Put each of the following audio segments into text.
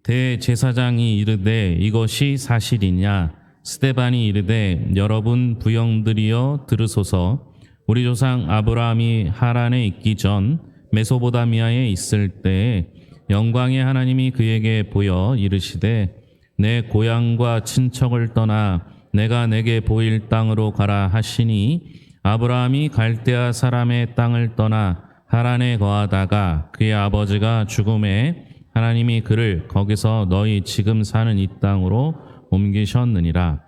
대제사장이 이르되 이것이 사실이냐? 스데반이 이르되 여러분 부영들이여 들으소서. 우리 조상 아브라함이 하란에 있기 전 메소보다미아에 있을 때에 영광의 하나님이 그에게 보여 이르시되 내 고향과 친척을 떠나 내가 내게 보일 땅으로 가라 하시니 아브라함이 갈대아 사람의 땅을 떠나 하란에 거하다가 그의 아버지가 죽음에 하나님이 그를 거기서 너희 지금 사는 이 땅으로 옮기셨느니라.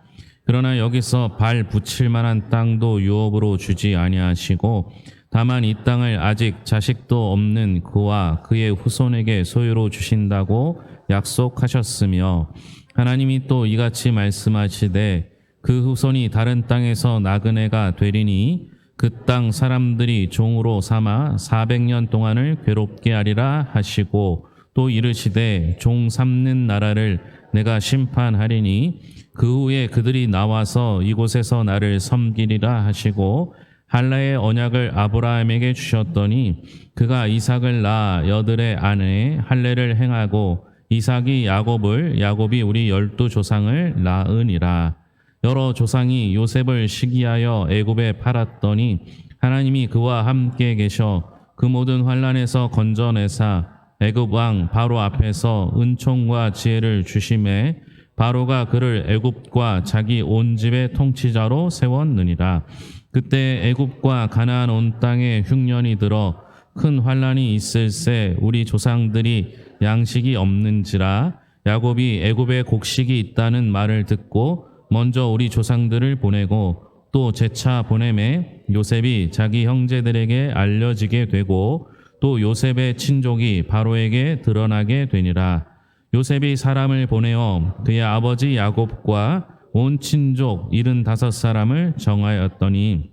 그러나 여기서 발 붙일 만한 땅도 유업으로 주지 아니하시고 다만 이 땅을 아직 자식도 없는 그와 그의 후손에게 소유로 주신다고 약속하셨으며 하나님이 또 이같이 말씀하시되 그 후손이 다른 땅에서 나그네가 되리니 그 땅 사람들이 종으로 삼아 400년 동안을 괴롭게 하리라 하시고 또 이르시되 종 삼는 나라를 내가 심판하리니 그 후에 그들이 나와서 이곳에서 나를 섬기리라 하시고 할라의 언약을 아브라함에게 주셨더니 그가 이삭을 낳아 여들의 아내에 할례를 행하고 이삭이 야곱을 야곱이 우리 12조상을 낳으니라. 여러 조상이 요셉을 시기하여 애굽에 팔았더니 하나님이 그와 함께 계셔 그 모든 환난에서 건져내사 애굽 왕 바로 앞에서 은총과 지혜를 주심에 바로가 그를 애굽과 자기 온 집의 통치자로 세웠느니라. 그때 애굽과 가나안 온 땅에 흉년이 들어 큰 환난이 있을새 우리 조상들이 양식이 없는지라 야곱이 애굽에 곡식이 있다는 말을 듣고 먼저 우리 조상들을 보내고 또 재차 보내매 요셉이 자기 형제들에게 알려지게 되고 또 요셉의 친족이 바로에게 드러나게 되니라. 요셉이 사람을 보내어 그의 아버지 야곱과 온 친족 75사람을 정하였더니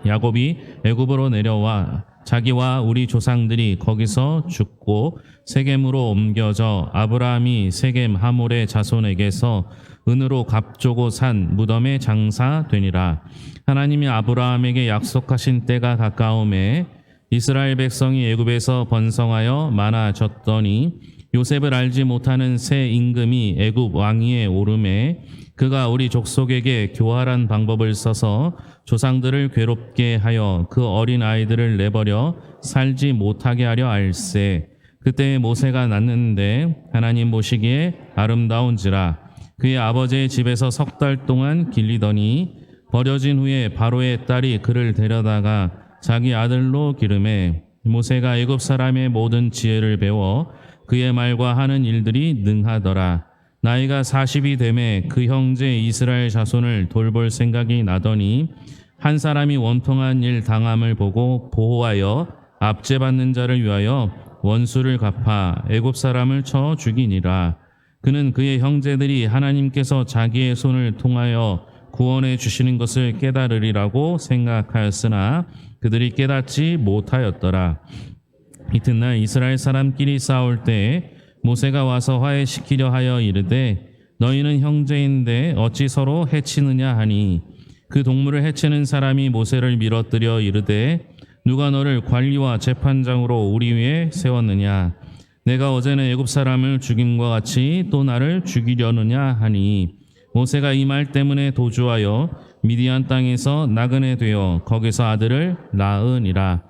야곱이 애굽으로 내려와 자기와 우리 조상들이 거기서 죽고 세겜으로 옮겨져 아브라함이 세겜 하몰의 자손에게서 은으로 값주고 산 무덤에 장사되니라. 하나님이 아브라함에게 약속하신 때가 가까움에 이스라엘 백성이 애굽에서 번성하여 많아졌더니 요셉을 알지 못하는 새 임금이 애굽 왕위에 오르매 그가 우리 족속에게 교활한 방법을 써서 조상들을 괴롭게 하여 그 어린 아이들을 내버려 살지 못하게 하려 할세. 그때 모세가 낳는데 하나님 보시기에 아름다운지라. 그의 아버지의 집에서 석 달 동안 길리더니 버려진 후에 바로의 딸이 그를 데려다가 자기 아들로 기르매 모세가 애굽 사람의 모든 지혜를 배워 그의 말과 하는 일들이 능하더라. 나이가 40이 되매 그 형제 이스라엘 자손을 돌볼 생각이 나더니 한 사람이 원통한 일 당함을 보고 보호하여 압제받는 자를 위하여 원수를 갚아 애굽 사람을 쳐 죽이니라. 그는 그의 형제들이 하나님께서 자기의 손을 통하여 구원해 주시는 것을 깨달으리라고 생각하였으나 그들이 깨닫지 못하였더라. 이튿날 이스라엘 사람끼리 싸울 때에 모세가 와서 화해시키려 하여 이르되 너희는 형제인데 어찌 서로 해치느냐 하니 그 동물을 해치는 사람이 모세를 밀어뜨려 이르되 누가 너를 관리와 재판장으로 우리 위에 세웠느냐? 내가 어제는 애굽 사람을 죽임과 같이 또 나를 죽이려느냐 하니 모세가 이 말 때문에 도주하여 미디안 땅에서 나그네 되어 거기서 아들을 낳으니라.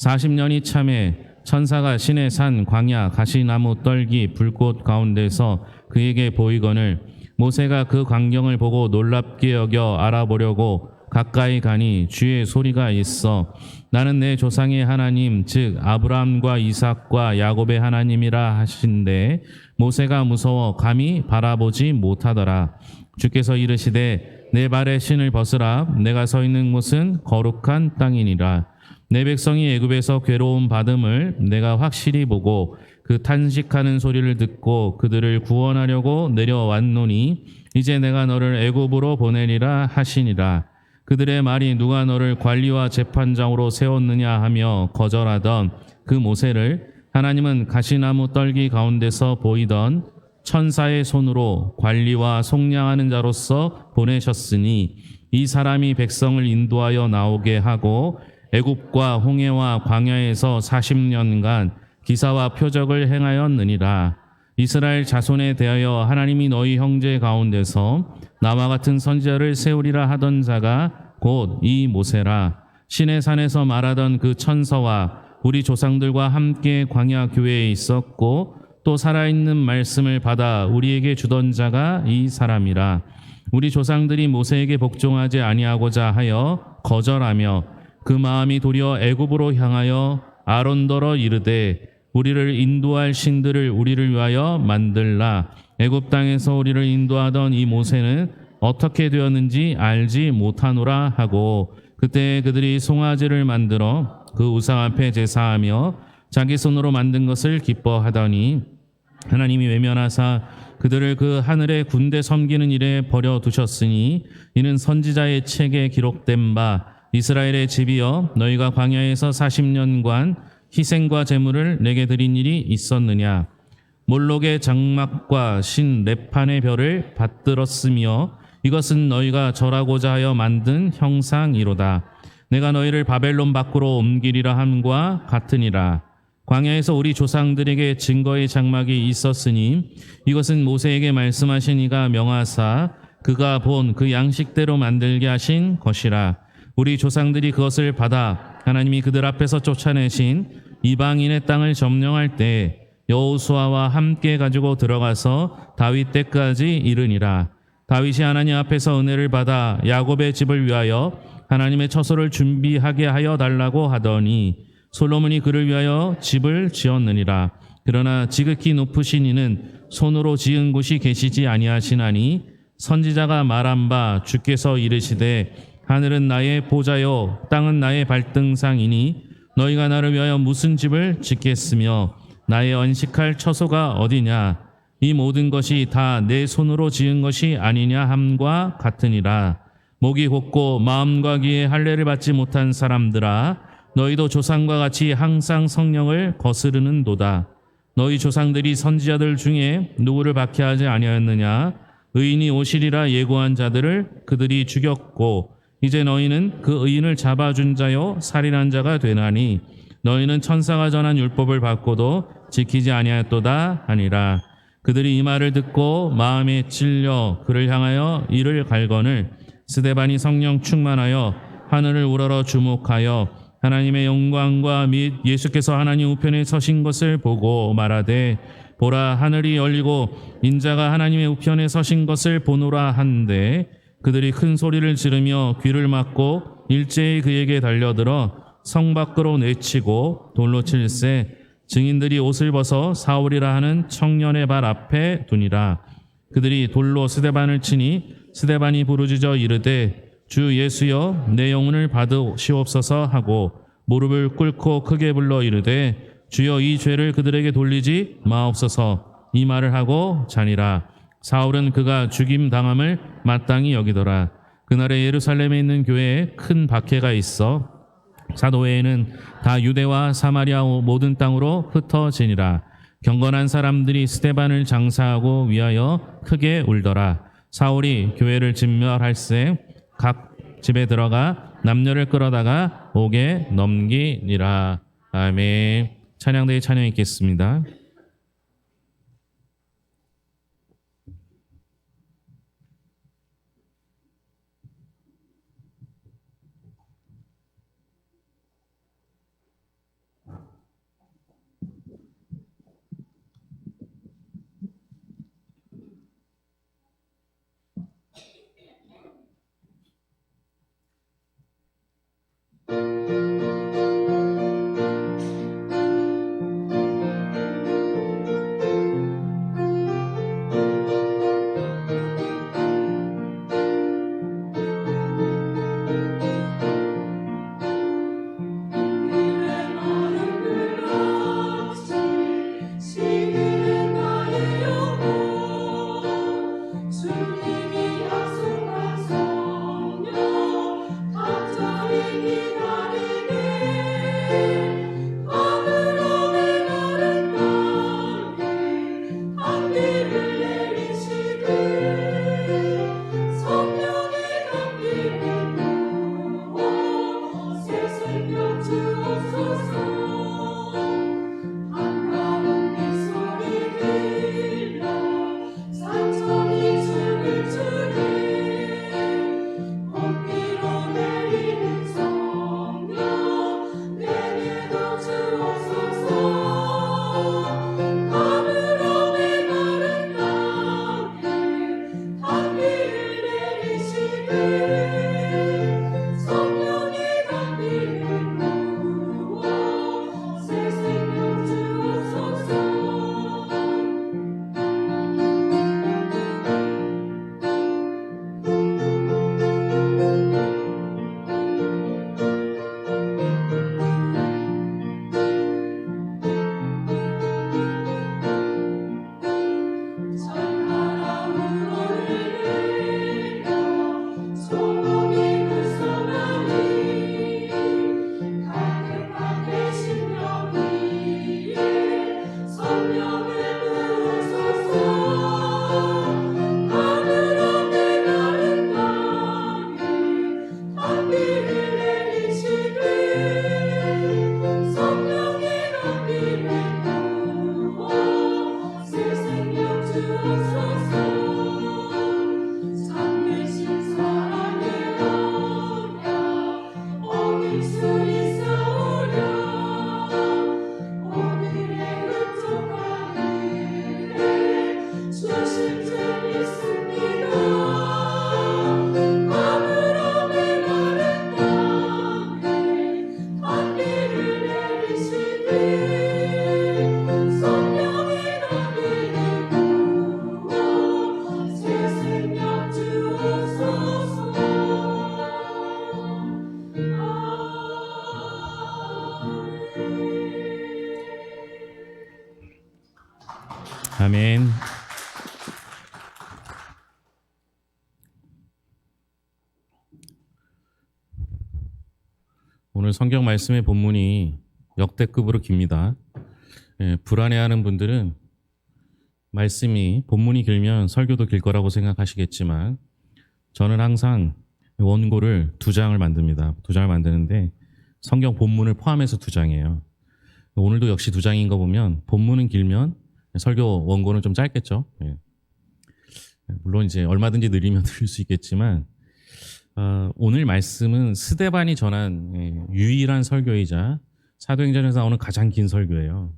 40년이 참에 천사가 신의 산 광야 가시나무 떨기 불꽃 가운데서 그에게 보이거늘 모세가 그 광경을 보고 놀랍게 여겨 알아보려고 가까이 가니 주의 소리가 있어 나는 내 조상의 하나님 즉 아브라함과 이삭과 야곱의 하나님이라 하신데 모세가 무서워 감히 바라보지 못하더라. 주께서 이르시되 내 발에 신을 벗으라. 내가 서 있는 곳은 거룩한 땅이니라. 내 백성이 애굽에서 괴로움 받음을 내가 확실히 보고 그 탄식하는 소리를 듣고 그들을 구원하려고 내려왔노니 이제 내가 너를 애굽으로 보내리라 하시니라. 그들의 말이 누가 너를 관리와 재판장으로 세웠느냐 하며 거절하던 그 모세를 하나님은 가시나무 떨기 가운데서 보이던 천사의 손으로 관리와 속량하는 자로서 보내셨으니 이 사람이 백성을 인도하여 나오게 하고 애굽과 홍해와 광야에서 40년간 기사와 표적을 행하였느니라. 이스라엘 자손에 대하여 하나님이 너희 형제 가운데서 나와 같은 선지자를 세우리라 하던 자가 곧 이 모세라. 신의 산에서 말하던 그 천사와 우리 조상들과 함께 광야 교회에 있었고 또 살아있는 말씀을 받아 우리에게 주던 자가 이 사람이라. 우리 조상들이 모세에게 복종하지 아니하고자 하여 거절하며 그 마음이 도리어 애굽으로 향하여 아론더러 이르되 우리를 인도할 신들을 우리를 위하여 만들라. 애굽 땅에서 우리를 인도하던 이 모세는 어떻게 되었는지 알지 못하노라 하고 그때 그들이 송아지를 만들어 그 우상 앞에 제사하며 자기 손으로 만든 것을 기뻐하더니 하나님이 외면하사 그들을 그 하늘의 군대 섬기는 일에 버려 두셨으니 이는 선지자의 책에 기록된 바 이스라엘의 집이여 너희가 광야에서 40년간 희생과 제물을 내게 드린 일이 있었느냐. 몰록의 장막과 신 레판의 별을 받들었으며 이것은 너희가 절하고자 하여 만든 형상이로다. 내가 너희를 바벨론 밖으로 옮기리라 함과 같으니라. 광야에서 우리 조상들에게 증거의 장막이 있었으니 이것은 모세에게 말씀하신 이가 명하사 그가 본 그 양식대로 만들게 하신 것이라. 우리 조상들이 그것을 받아 하나님이 그들 앞에서 쫓아내신 이방인의 땅을 점령할 때 여호수아와 함께 가지고 들어가서 다윗 때까지 이르니라. 다윗이 하나님 앞에서 은혜를 받아 야곱의 집을 위하여 하나님의 처소를 준비하게 하여 달라고 하더니 솔로몬이 그를 위하여 집을 지었느니라. 그러나 지극히 높으신 이는 손으로 지은 곳이 계시지 아니하시나니 선지자가 말한 바 주께서 이르시되 하늘은 나의 보좌요 땅은 나의 발등상이니 너희가 나를 위하여 무슨 집을 짓겠으며 나의 언식할 처소가 어디냐. 이 모든 것이 다 내 손으로 지은 것이 아니냐 함과 같으니라. 목이 곧고 마음과 귀에 할례를 받지 못한 사람들아 너희도 조상과 같이 항상 성령을 거스르는도다. 너희 조상들이 선지자들 중에 누구를 박해하지 아니하였느냐. 의인이 오시리라 예고한 자들을 그들이 죽였고 이제 너희는 그 의인을 잡아준 자요 살인한 자가 되나니 너희는 천사가 전한 율법을 받고도 지키지 아니하였도다 하니라. 그들이 이 말을 듣고 마음에 찔려 그를 향하여 이를 갈거늘 스데반이 성령 충만하여 하늘을 우러러 주목하여 하나님의 영광과 및 예수께서 하나님 우편에 서신 것을 보고 말하되 보라 하늘이 열리고 인자가 하나님의 우편에 서신 것을 보노라 한데 그들이 큰 소리를 지르며 귀를 막고 일제히 그에게 달려들어 성 밖으로 내치고 돌로 칠세 증인들이 옷을 벗어 사울이라 하는 청년의 발 앞에 두니라. 그들이 돌로 스데반을 치니 스데반이 부르짖어 이르되 주 예수여 내 영혼을 받으시옵소서 하고 무릎을 꿇고 크게 불러 이르되 주여 이 죄를 그들에게 돌리지 마옵소서. 이 말을 하고 자니라. 사울은 그가 죽임 당함을 마땅히 여기더라. 그날에 예루살렘에 있는 교회에 큰 박해가 있어 사도 외에는 다 유대와 사마리아 모든 땅으로 흩어지니라. 경건한 사람들이 스데반을 장사하고 위하여 크게 울더라. 사울이 교회를 진멸할세 각 집에 들어가 남녀를 끌어다가 옥에 넘기니라. 아멘. 찬양대에 찬양 있겠습니다. 아멘. 오늘 성경 말씀의 본문이 역대급으로 깁니다. 불안해하는 분들은 말씀이 본문이 길면 설교도 길 거라고 생각하시겠지만 저는 항상 원고를 2장을 만듭니다. 2장을 만드는데 성경 본문을 포함해서 2장이에요. 오늘도 역시 2장인 거 보면 본문은 길면 설교 원고는 좀 짧겠죠. 물론 이제 얼마든지 느리면 들을 수 있겠지만 오늘 말씀은 스데반이 전한 유일한 설교이자 사도행전에서 나오는 가장 긴 설교예요.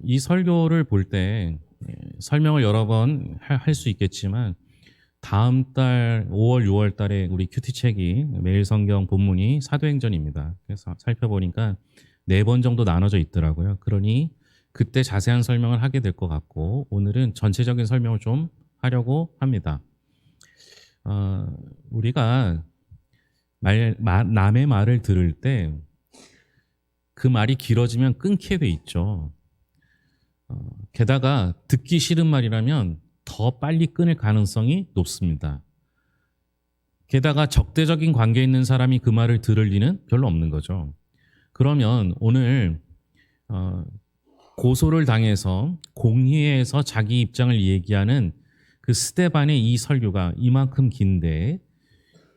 이 설교를 볼 때 설명을 여러 번 할 수 있겠지만 다음 달 5월, 6월 달에 우리 큐티책이 매일 성경 본문이 사도행전입니다. 그래서 살펴보니까 4번 정도 나눠져 있더라고요. 그러니 그때 자세한 설명을 하게 될 것 같고 오늘은 전체적인 설명을 좀 하려고 합니다. 우리가 남의 말을 들을 때 그 말이 길어지면 끊게 돼 있죠. 게다가 듣기 싫은 말이라면 더 빨리 끊을 가능성이 높습니다. 게다가 적대적인 관계에 있는 사람이 그 말을 들을 리는 별로 없는 거죠. 그러면 오늘 고소를 당해서 공회에서 자기 입장을 얘기하는 그 스데반의 이 설교가 이만큼 긴데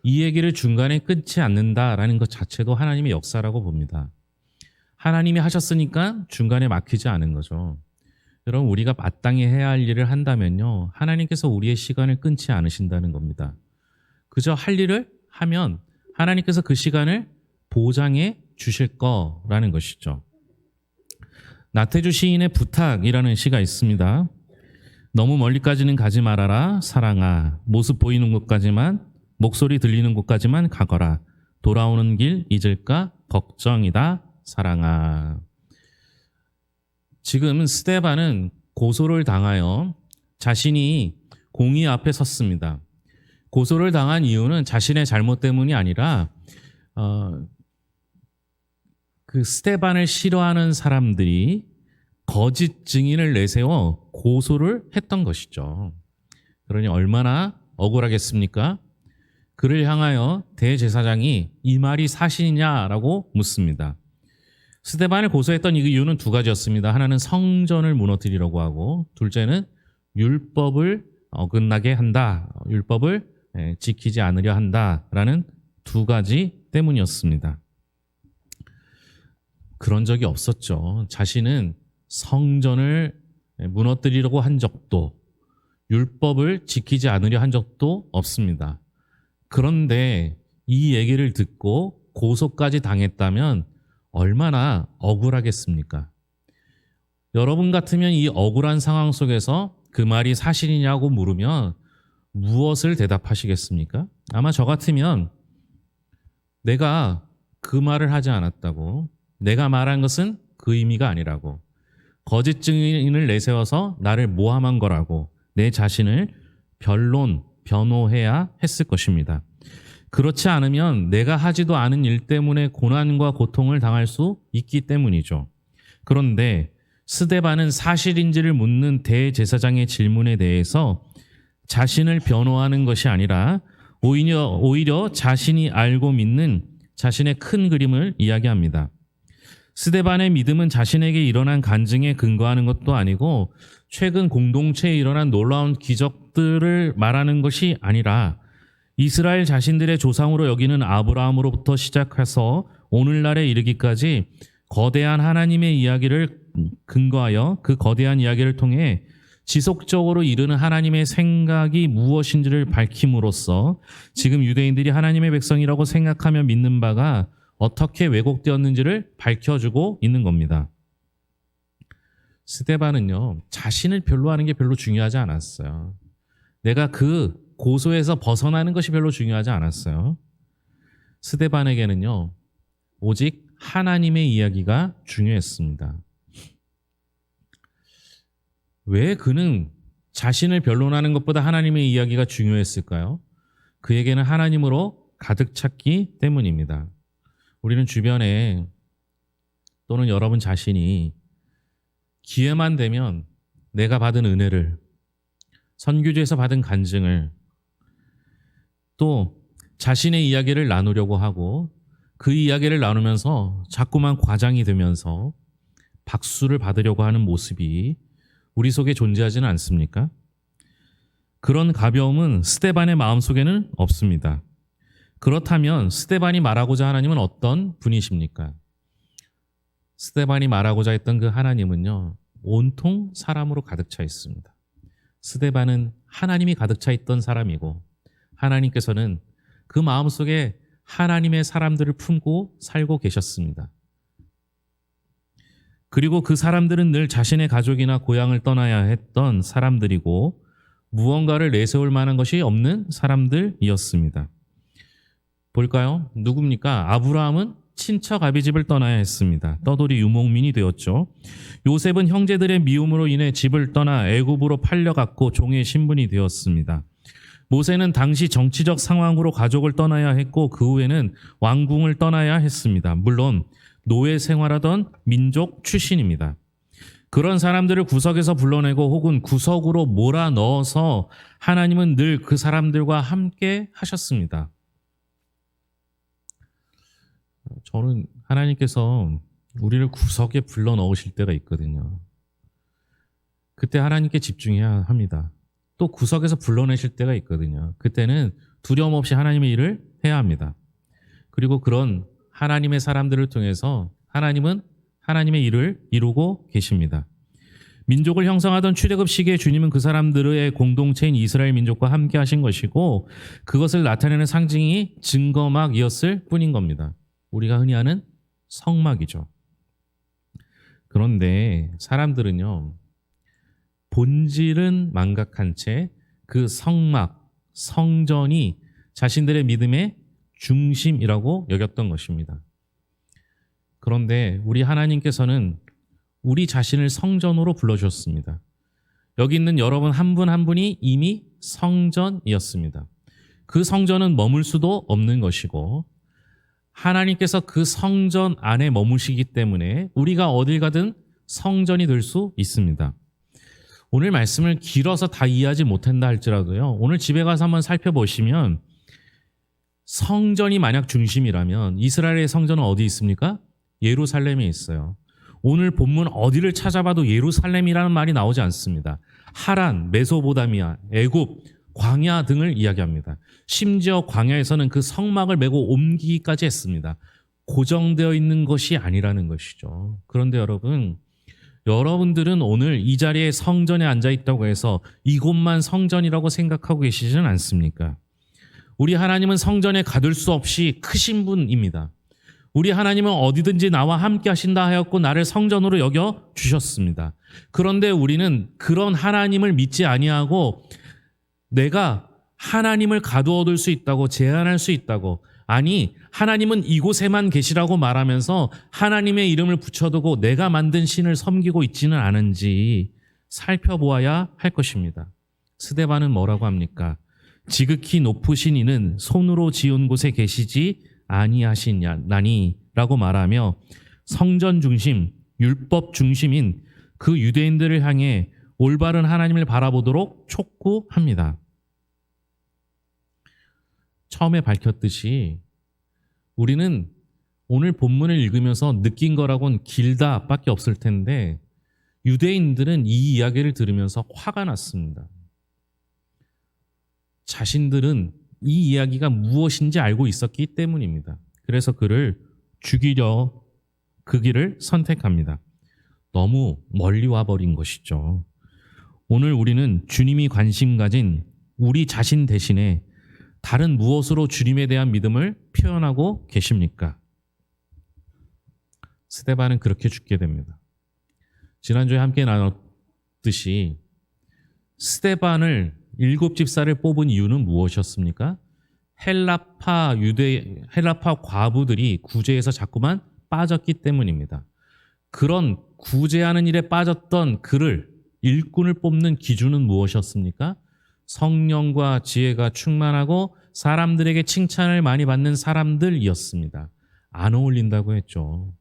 이 얘기를 중간에 끊지 않는다라는 것 자체도 하나님의 역사라고 봅니다. 하나님이 하셨으니까 중간에 막히지 않은 거죠. 여러분 우리가 마땅히 해야 할 일을 한다면요 하나님께서 우리의 시간을 끊지 않으신다는 겁니다. 그저 할 일을 하면 하나님께서 그 시간을 보장해 주실 거라는 것이죠. 나태주 시인의 부탁이라는 시가 있습니다. 너무 멀리까지는 가지 말아라 사랑아 모습 보이는 곳까지만 목소리 들리는 곳까지만 가거라 돌아오는 길 잊을까 걱정이다 사랑아. 지금 스데반은 고소를 당하여 자신이 공의 앞에 섰습니다. 고소를 당한 이유는 자신의 잘못 때문이 아니라 그 스데반을 싫어하는 사람들이 거짓 증인을 내세워 고소를 했던 것이죠. 그러니 얼마나 억울하겠습니까? 그를 향하여 대제사장이 이 말이 사실이냐라고 묻습니다. 스데반을 고소했던 이유는 2가지였습니다. 하나는 성전을 무너뜨리려고 하고 둘째는 율법을 어긋나게 한다. 율법을 지키지 않으려 한다라는 2가지 때문이었습니다. 그런 적이 없었죠. 자신은 성전을 무너뜨리려고 한 적도 율법을 지키지 않으려 한 적도 없습니다. 그런데 이 얘기를 듣고 고소까지 당했다면 얼마나 억울하겠습니까? 여러분 같으면 이 억울한 상황 속에서 그 말이 사실이냐고 물으면 무엇을 대답하시겠습니까? 아마 저 같으면 내가 그 말을 하지 않았다고, 내가 말한 것은 그 의미가 아니라고, 거짓 증인을 내세워서 나를 모함한 거라고 내 자신을 변호해야 했을 것입니다. 그렇지 않으면 내가 하지도 않은 일 때문에 고난과 고통을 당할 수 있기 때문이죠. 그런데 스데반은 사실인지를 묻는 대제사장의 질문에 대해서 자신을 변호하는 것이 아니라 오히려 자신이 알고 믿는 자신의 큰 그림을 이야기합니다. 스데반의 믿음은 자신에게 일어난 간증에 근거하는 것도 아니고 최근 공동체에 일어난 놀라운 기적들을 말하는 것이 아니라 이스라엘 자신들의 조상으로 여기는 아브라함으로부터 시작해서 오늘날에 이르기까지 거대한 하나님의 이야기를 근거하여 그 거대한 이야기를 통해 지속적으로 이르는 하나님의 생각이 무엇인지를 밝힘으로써 지금 유대인들이 하나님의 백성이라고 생각하며 믿는 바가 어떻게 왜곡되었는지를 밝혀주고 있는 겁니다. 스데반은요, 자신을 별로 하는 게 별로 중요하지 않았어요. 내가 그 고소에서 벗어나는 것이 별로 중요하지 않았어요. 스데반에게는요, 오직 하나님의 이야기가 중요했습니다. 왜 그는 자신을 변론하는 것보다 하나님의 이야기가 중요했을까요? 그에게는 하나님으로 가득 찼기 때문입니다. 우리는 주변에 또는 여러분 자신이 기회만 되면 내가 받은 은혜를, 선교지에서 받은 간증을, 또 자신의 이야기를 나누려고 하고 그 이야기를 나누면서 자꾸만 과장이 되면서 박수를 받으려고 하는 모습이 우리 속에 존재하지는 않습니까? 그런 가벼움은 스데반의 마음속에는 없습니다. 그렇다면 스데반이 말하고자 하나님은 어떤 분이십니까? 스데반이 말하고자 했던 그 하나님은요, 온통 사람으로 가득 차 있습니다. 스데반은 하나님이 가득 차 있던 사람이고 하나님께서는 그 마음속에 하나님의 사람들을 품고 살고 계셨습니다. 그리고 그 사람들은 늘 자신의 가족이나 고향을 떠나야 했던 사람들이고 무언가를 내세울 만한 것이 없는 사람들이었습니다. 볼까요? 누굽니까? 아브라함은 친척 아비집을 떠나야 했습니다. 떠돌이 유목민이 되었죠. 요셉은 형제들의 미움으로 인해 집을 떠나 애굽으로 팔려갔고 종의 신분이 되었습니다. 모세는 당시 정치적 상황으로 가족을 떠나야 했고 그 후에는 왕궁을 떠나야 했습니다. 물론 노예 생활하던 민족 출신입니다. 그런 사람들을 구석에서 불러내고 혹은 구석으로 몰아넣어서 하나님은 늘 그 사람들과 함께 하셨습니다. 저는 하나님께서 우리를 구석에 불러넣으실 때가 있거든요. 그때 하나님께 집중해야 합니다. 또 구석에서 불러내실 때가 있거든요. 그때는 두려움 없이 하나님의 일을 해야 합니다. 그리고 그런 하나님의 사람들을 통해서 하나님은 하나님의 일을 이루고 계십니다. 민족을 형성하던 출애굽 시기에 주님은 그 사람들의 공동체인 이스라엘 민족과 함께 하신 것이고 그것을 나타내는 상징이 증거막이었을 뿐인 겁니다. 우리가 흔히 아는 성막이죠. 그런데 사람들은요, 본질은 망각한 채 그 성막, 성전이 자신들의 믿음의 중심이라고 여겼던 것입니다. 그런데 우리 하나님께서는 우리 자신을 성전으로 불러주셨습니다. 여기 있는 여러분 한 분 한 분이 이미 성전이었습니다. 그 성전은 머물 수도 없는 것이고 하나님께서 그 성전 안에 머무시기 때문에 우리가 어딜 가든 성전이 될 수 있습니다. 오늘 말씀을 길어서 다 이해하지 못한다 할지라도요, 오늘 집에 가서 한번 살펴보시면 성전이 만약 중심이라면 이스라엘의 성전은 어디 있습니까? 예루살렘에 있어요. 오늘 본문 어디를 찾아봐도 예루살렘이라는 말이 나오지 않습니다. 하란, 메소보다미아, 애굽, 광야 등을 이야기합니다. 심지어 광야에서는 그 성막을 메고 옮기기까지 했습니다. 고정되어 있는 것이 아니라는 것이죠. 그런데 여러분들은 오늘 이 자리에 성전에 앉아 있다고 해서 이곳만 성전이라고 생각하고 계시지는 않습니까? 우리 하나님은 성전에 가둘 수 없이 크신 분입니다. 우리 하나님은 어디든지 나와 함께 하신다 하였고 나를 성전으로 여겨 주셨습니다. 그런데 우리는 그런 하나님을 믿지 아니하고 내가 하나님을 가두어둘 수 있다고, 제한할 수 있다고, 아니 하나님은 이곳에만 계시라고 말하면서 하나님의 이름을 붙여두고 내가 만든 신을 섬기고 있지는 않은지 살펴보아야 할 것입니다. 스데반은 뭐라고 합니까? 지극히 높으신 이는 손으로 지은 곳에 계시지 아니하시냐니 라고 말하며 성전 중심, 율법 중심인 그 유대인들을 향해 올바른 하나님을 바라보도록 촉구합니다. 처음에 밝혔듯이 우리는 오늘 본문을 읽으면서 느낀 거라고는 길다 밖에 없을 텐데 유대인들은 이 이야기를 들으면서 화가 났습니다. 자신들은 이 이야기가 무엇인지 알고 있었기 때문입니다. 그래서 그를 죽이려 그 길을 선택합니다. 너무 멀리 와버린 것이죠. 오늘 우리는 주님이 관심 가진 우리 자신 대신에 다른 무엇으로 주님에 대한 믿음을 표현하고 계십니까? 스데반은 그렇게 죽게 됩니다. 지난주에 함께 나눴듯이 스데반을 7집사를 뽑은 이유는 무엇이었습니까? 헬라파 과부들이 구제에서 자꾸만 빠졌기 때문입니다. 그런 구제하는 일에 빠졌던 그를 일꾼을 뽑는 기준은 무엇이었습니까? 성령과 지혜가 충만하고 사람들에게 칭찬을 많이 받는 사람들이었습니다. 안 어울린다고 했죠.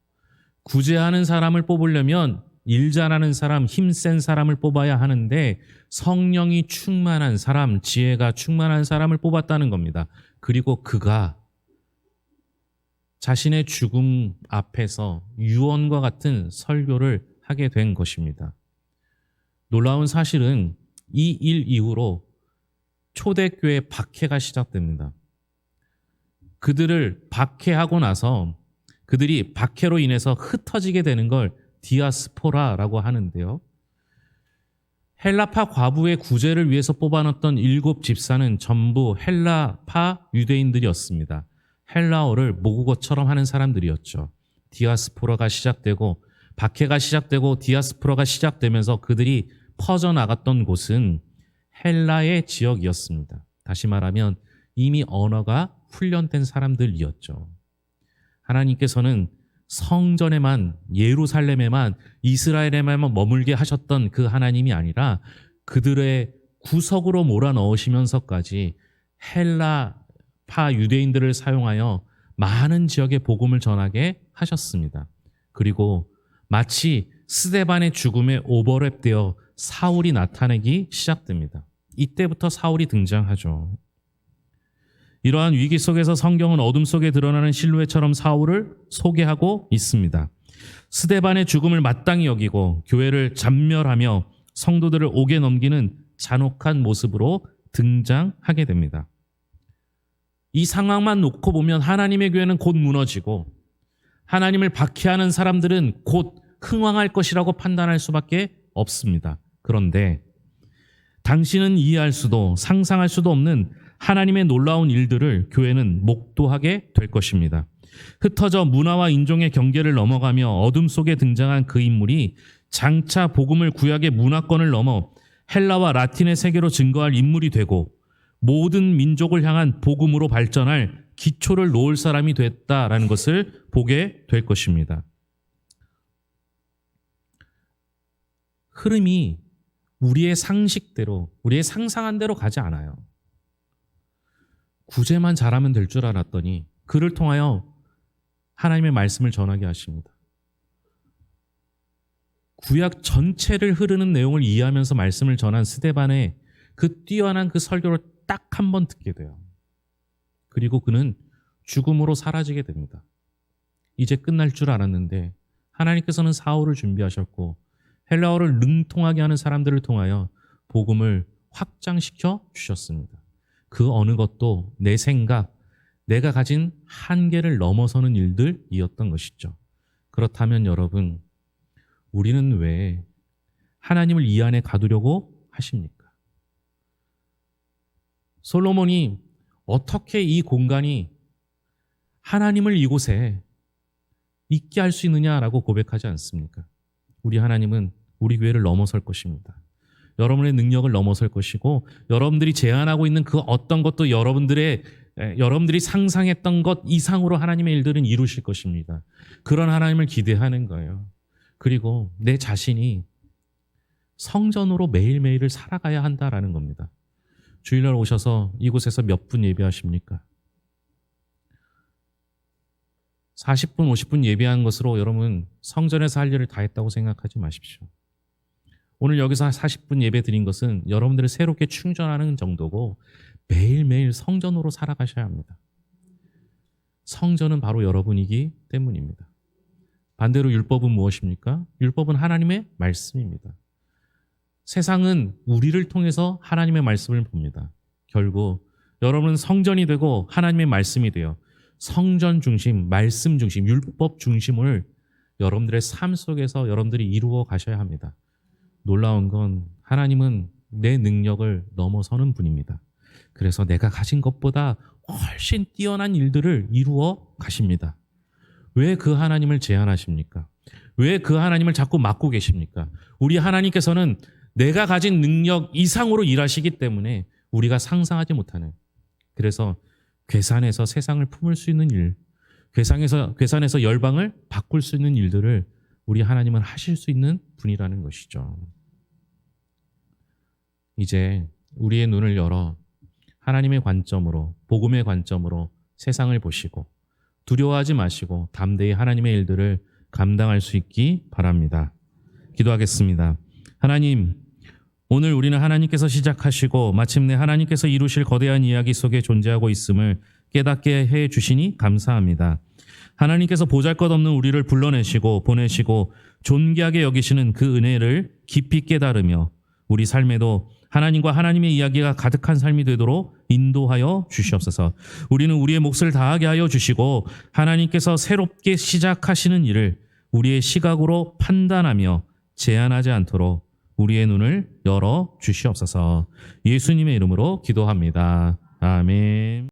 구제하는 사람을 뽑으려면 일 잘하는 사람, 힘센 사람을 뽑아야 하는데 성령이 충만한 사람, 지혜가 충만한 사람을 뽑았다는 겁니다. 그리고 그가 자신의 죽음 앞에서 유언과 같은 설교를 하게 된 것입니다. 놀라운 사실은 이 일 이후로 초대교회 박해가 시작됩니다. 그들을 박해하고 나서 그들이 박해로 인해서 흩어지게 되는 걸 디아스포라라고 하는데요. 헬라파 과부의 구제를 위해서 뽑아놨던 7집사는 전부 헬라파 유대인들이었습니다. 헬라어를 모국어처럼 하는 사람들이었죠. 디아스포라가 시작되고 박해가 시작되고 디아스포라가 시작되면서 그들이 퍼져나갔던 곳은 헬라의 지역이었습니다. 다시 말하면 이미 언어가 훈련된 사람들이었죠. 하나님께서는 성전에만, 예루살렘에만, 이스라엘에만 머물게 하셨던 그 하나님이 아니라 그들의 구석으로 몰아넣으시면서까지 헬라파 유대인들을 사용하여 많은 지역에 복음을 전하게 하셨습니다. 그리고 마치 스데반의 죽음에 오버랩되어 사울이 나타나기 시작됩니다. 이때부터 사울이 등장하죠. 이러한 위기 속에서 성경은 어둠 속에 드러나는 실루엣처럼 사울을 소개하고 있습니다. 스데반의 죽음을 마땅히 여기고 교회를 잔멸하며 성도들을 옥에 넘기는 잔혹한 모습으로 등장하게 됩니다. 이 상황만 놓고 보면 하나님의 교회는 곧 무너지고 하나님을 박해하는 사람들은 곧 흥왕할 것이라고 판단할 수밖에 없습니다. 그런데 당신은 이해할 수도 상상할 수도 없는 하나님의 놀라운 일들을 교회는 목도하게 될 것입니다. 흩어져 문화와 인종의 경계를 넘어가며 어둠 속에 등장한 그 인물이 장차 복음을 구약의 문화권을 넘어 헬라와 라틴의 세계로 증거할 인물이 되고 모든 민족을 향한 복음으로 발전할 기초를 놓을 사람이 됐다라는 것을 보게 될 것입니다. 흐름이 우리의 상식대로, 우리의 상상한 대로 가지 않아요. 구제만 잘하면 될 줄 알았더니 그를 통하여 하나님의 말씀을 전하게 하십니다. 구약 전체를 흐르는 내용을 이해하면서 말씀을 전한 스데반의 그 뛰어난 그 설교를 딱 한 번 듣게 돼요. 그리고 그는 죽음으로 사라지게 됩니다. 이제 끝날 줄 알았는데 하나님께서는 사울을 준비하셨고 헬라어를 능통하게 하는 사람들을 통하여 복음을 확장시켜 주셨습니다. 그 어느 것도 내 생각, 내가 가진 한계를 넘어서는 일들이었던 것이죠. 그렇다면 여러분, 우리는 왜 하나님을 이 안에 가두려고 하십니까? 솔로몬이 어떻게 이 공간이 하나님을 이곳에 있게 할 수 있느냐라고 고백하지 않습니까? 우리 하나님은 우리 교회를 넘어설 것입니다. 여러분의 능력을 넘어설 것이고 여러분들이 제안하고 있는 그 어떤 것도 여러분들이 상상했던 것 이상으로 하나님의 일들은 이루실 것입니다. 그런 하나님을 기대하는 거예요. 그리고 내 자신이 성전으로 매일매일을 살아가야 한다라는 겁니다. 주일날 오셔서 이곳에서 몇 분 예배하십니까? 40분, 50분 예배한 것으로 여러분 성전에서 할 일을 다 했다고 생각하지 마십시오. 오늘 여기서 40분 예배 드린 것은 여러분들을 새롭게 충전하는 정도고 매일매일 성전으로 살아가셔야 합니다. 성전은 바로 여러분이기 때문입니다. 반대로 율법은 무엇입니까? 율법은 하나님의 말씀입니다. 세상은 우리를 통해서 하나님의 말씀을 봅니다. 결국 여러분은 성전이 되고 하나님의 말씀이 되어 성전 중심, 말씀 중심, 율법 중심을 여러분들의 삶 속에서 여러분들이 이루어 가셔야 합니다. 놀라운 건 하나님은 내 능력을 넘어서는 분입니다. 그래서 내가 가진 것보다 훨씬 뛰어난 일들을 이루어 가십니다. 왜 그 하나님을 제한하십니까? 왜 그 하나님을 자꾸 막고 계십니까? 우리 하나님께서는 내가 가진 능력 이상으로 일하시기 때문에 우리가 상상하지 못하는, 그래서 괴산에서 세상을 품을 수 있는 일, 괴산에서 열방을 바꿀 수 있는 일들을 우리 하나님은 하실 수 있는 분이라는 것이죠. 이제 우리의 눈을 열어 하나님의 관점으로, 복음의 관점으로 세상을 보시고 두려워하지 마시고 담대히 하나님의 일들을 감당할 수 있기 바랍니다. 기도하겠습니다. 하나님, 오늘 우리는 하나님께서 시작하시고 마침내 하나님께서 이루실 거대한 이야기 속에 존재하고 있음을 깨닫게 해 주시니 감사합니다. 하나님께서 보잘것없는 우리를 불러내시고 보내시고 존귀하게 여기시는 그 은혜를 깊이 깨달으며 우리 삶에도 하나님과 하나님의 이야기가 가득한 삶이 되도록 인도하여 주시옵소서. 우리는 우리의 몫을 다하게 하여 주시고 하나님께서 새롭게 시작하시는 일을 우리의 시각으로 판단하며 제한하지 않도록 우리의 눈을 열어 주시옵소서. 예수님의 이름으로 기도합니다. 아멘.